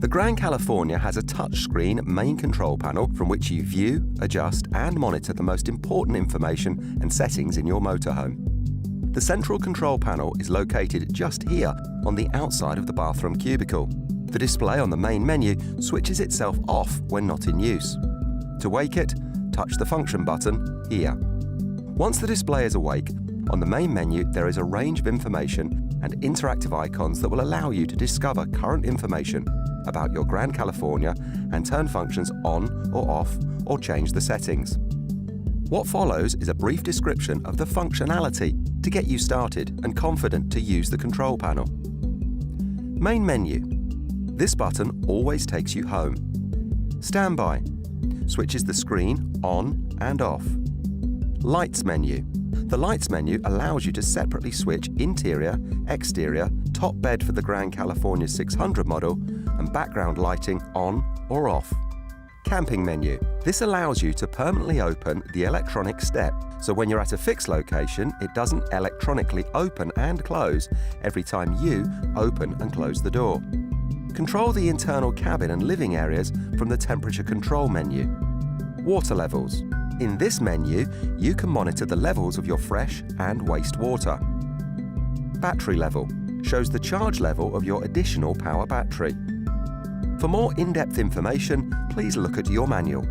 The Grand California has a touchscreen main control panel from which you view, adjust and monitor the most important information and settings in your motorhome. The central control panel is located just here on the outside of the bathroom cubicle. The display on the main menu switches itself off when not in use. To wake it, touch the function button here. Once the display is awake, on the main menu there is a range of information and interactive icons that will allow you to discover current information about your Grand California and turn functions on or off or change the settings. What follows is a brief description of the functionality to get you started and confident to use the control panel. Main menu. This button always takes you home. Standby. Switches the screen on and off. Lights menu. The lights menu allows you to separately switch interior, exterior, top bed for the Grand California 600 model, and background lighting on or off. Camping menu. This allows you to permanently open the electronic step, so when you're at a fixed location, it doesn't electronically open and close every time you open and close the door. Control the internal cabin and living areas from the temperature control menu. Water levels. In this menu, you can monitor the levels of your fresh and waste water. Battery level shows the charge level of your additional power battery. For more in-depth information, please look at your manual.